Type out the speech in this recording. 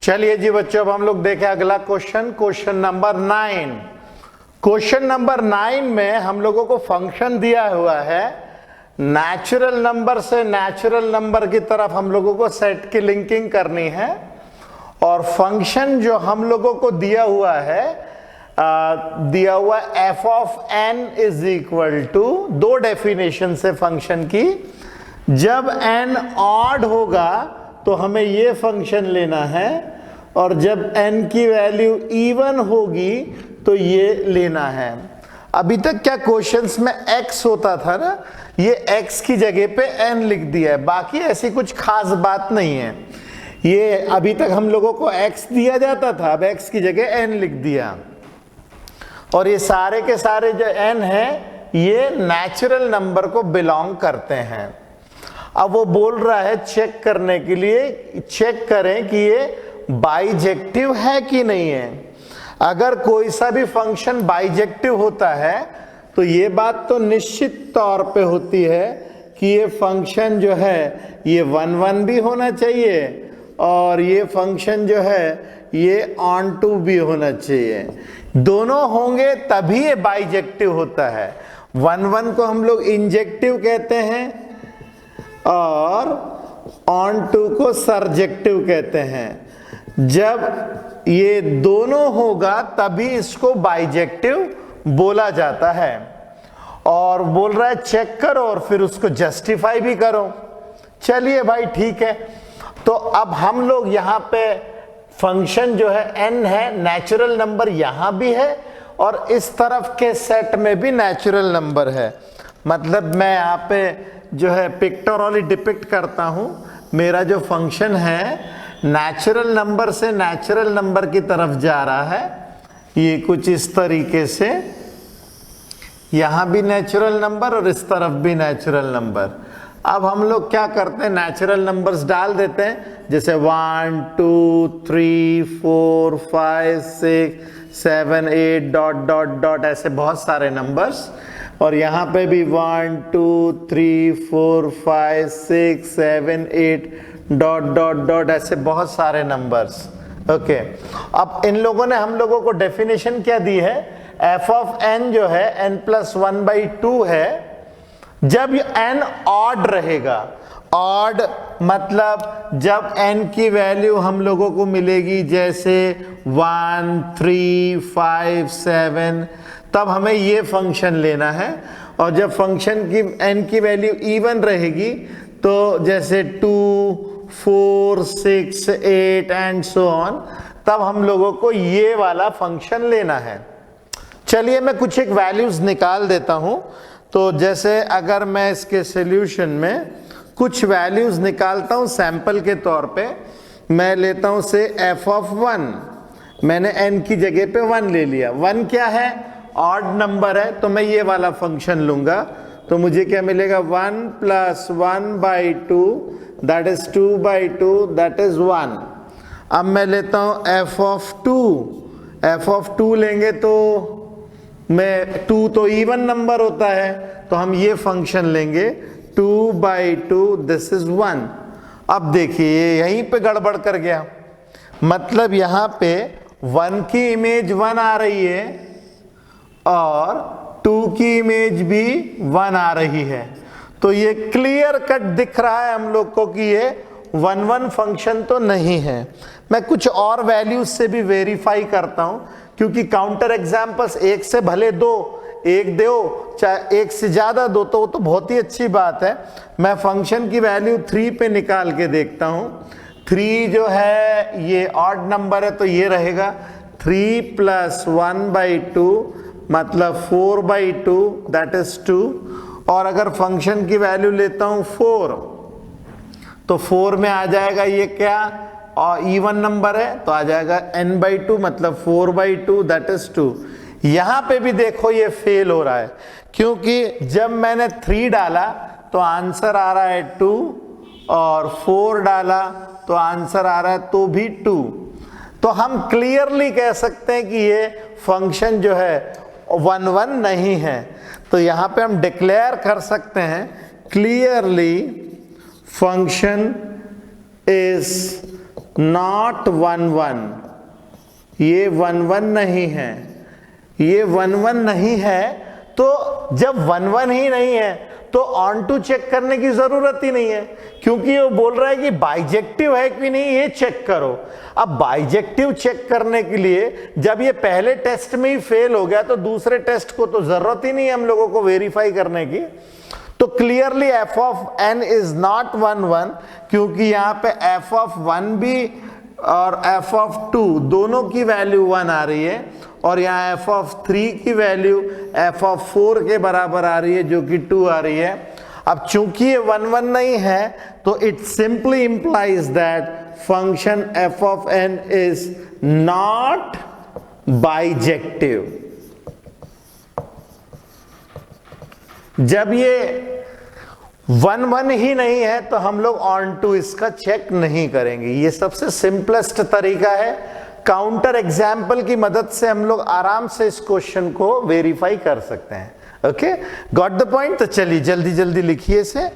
चलिए जी बच्चों, अब हम लोग देखें अगला question, question number 9। Question number 9 में हम लोगों को फंक्शन दिया हुआ है, नेचुरल नंबर से नेचुरल नंबर की तरफ हम लोगों को सेट की लिंकिंग करनी है। और फंक्शन जो हम लोगों को दिया हुआ है f of n is equal to, दो डेफिनेशन से फंक्शन की, जब n ऑड होगा तो हमें ये फंक्शन लेना है, और जब n की वैल्यू इवन होगी तो ये लेना है। अभी तक क्या क्वेश्चंस में x होता था ना, ये x की जगह पे n लिख दिया है, बाकी ऐसी कुछ खास बात नहीं है। ये अभी तक हम लोगों को x दिया जाता था, अब x की जगह n लिख दिया। और ये सारे के सारे जो n है ये नेचुरल नंबर को बिलोंग करते हैं। अब वो बोल रहा है चेक करने के लिए, चेक करें कि ये बाइजेक्टिव है कि नहीं है। अगर कोई सा भी फंक्शन बाइजेक्टिव होता है तो ये बात तो निश्चित तौर पे होती है कि ये फंक्शन जो है ये 1 1 भी होना चाहिए, और ये फंक्शन जो है ये ऑन टू भी होना चाहिए। दोनों होंगे तभी ये बाइजेक्टिव होता है। 1 1 को हम लोग इंजेक्टिव कहते हैं और ऑन टू को सरजेक्टिव कहते हैं। जब ये दोनों होगा तभी इसको बाइजेक्टिव बोला जाता है। और बोल रहा है चेक करो और फिर उसको जस्टिफाई भी करो। चलिए भाई ठीक है, तो अब हम लोग यहाँ पे फंक्शन जो है n है, नेचुरल नंबर यहाँ भी है और इस तरफ के सेट में भी नेचुरल नंबर है। मतलब मैं यहाँ पे जो है पिक्टोरली डिपिक्ट करता हूँ, मेरा जो फंक्शन है नेचुरल नंबर से नेचुरल नंबर की तरफ जा रहा है, ये कुछ इस तरीके से, यहाँ भी नेचुरल नंबर और इस तरफ भी नेचुरल नंबर। अब हम लोग क्या करते हैं, नेचुरल नंबर्स डाल देते हैं, जैसे 1 2 3 4 5 6 7 8 डॉट डॉट डॉट, ऐसे बहुत सारे नंबर्स। और यहाँ पे भी 1 2 3 4 5 6 7 8 डॉट डॉट डॉट, ऐसे बहुत सारे नंबर्स। ओके, अब इन लोगों ने हम लोगों को डेफिनेशन क्या दी है, f ऑफ n जो है n+1/2 है जब n ऑड रहेगा। ऑड मतलब जब n की वैल्यू हम लोगों को मिलेगी जैसे 1 3 5 7, तब हमें ये फंक्शन लेना है। और जब फंक्शन की n की वैल्यू इवन रहेगी तो जैसे 2 4 6 8 एंड सो ऑन, तब हम लोगों को ये वाला फंक्शन लेना है। चलिए मैं कुछ एक वैल्यूज निकाल देता हूं। तो जैसे अगर मैं इसके सॉल्यूशन में कुछ वैल्यूज निकालता हूं सैंपल के तौर पे, मैं लेता हूं से f ऑफ 1, मैंने n की जगह पे 1 ले लिया। 1 क्या है, ऑड नंबर है, तो मैं ये वाला फंक्शन लूंगा। तो मुझे क्या मिलेगा, 1 + 1/2 दैट इज 2/2 दैट इज 1। अब मैं लेता हूं f ऑफ 2, f ऑफ 2 लेंगे तो मैं 2 तो इवन नंबर होता है, तो हम ये फंक्शन लेंगे 2/2 दिस इज 1। अब देखिए यहीं पे गड़बड़ कर गया, मतलब यहाँ पे 1 की इमेज 1 आ रही है और 2 की इमेज भी 1 आ रही है। तो ये क्लियर कट दिख रहा है हम लोग को कि ये 1 1 फंक्शन तो नहीं है। मैं कुछ और वैल्यूज से भी वेरीफाई करता हूं, क्योंकि काउंटर एग्जाम्पल्स एक से भले दो, एक दो चाहे एक से ज्यादा दो तो वो तो बहुत ही अच्छी बात है। मैं फंक्शन की वैल्यू 3 पे निकाल के देखता हूं। 3 जो है ये ऑड नंबर है तो ये रहेगा 3 + 1/2 मतलब 4/2 दैट इज 2। और अगर फंक्शन की वैल्यू लेता हूं 4, तो 4 में आ जाएगा ये क्या, और इवन नंबर है तो आ जाएगा n/2 मतलब 4/2 दैट इज 2। यहां पे भी देखो ये फेल हो रहा है, क्योंकि जब मैंने 3 डाला तो आंसर आ रहा है 2, और 4 डाला तो आंसर आ रहा है तो भी 2। तो हम क्लियरली कह सकते हैं कि ये फंक्शन जो है 1 1 नहीं है। तो यहां पे हम डिक्लेयर कर सकते हैं क्लियरली फंक्शन इज नॉट 1 1, ये 1 1 नहीं है, ये 1 1 नहीं है। तो जब 1 1 ही नहीं है तो ऑन टू चेक करने की जरूरत ही नहीं है, क्योंकि वो बोल रहा है कि बाइजेक्टिव है कि नहीं ये चेक करो। अब बाइजेक्टिव चेक करने के लिए जब ये पहले टेस्ट में ही फेल हो गया तो दूसरे टेस्ट को तो जरूरत ही नहीं है हम लोगों को वेरीफाई करने की। तो clearly f of n is not 1 1, क्योंकि यहां पे f ऑफ 1 भी और f ऑफ 2 दोनों की वैल्यू 1 आ रही है, और यहाँ f ऑफ 3 की वैल्यू f ऑफ 4 के बराबर आ रही है जो कि 2 आ रही है। अब चूंकि ये 1 1 नहीं है तो it simply implies that function f of n is not bijective. जब ये 1 1 ही नहीं है तो हम लोग ऑन टू इसका चेक नहीं करेंगे। ये सबसे सिंपलेस्ट तरीका है, काउंटर एग्जाम्पल की मदद से हम लोग आराम से इस क्वेश्चन को वेरीफाई कर सकते हैं। Okay, got the point. तो चलिए जल्दी जल्दी लिखिए इसे।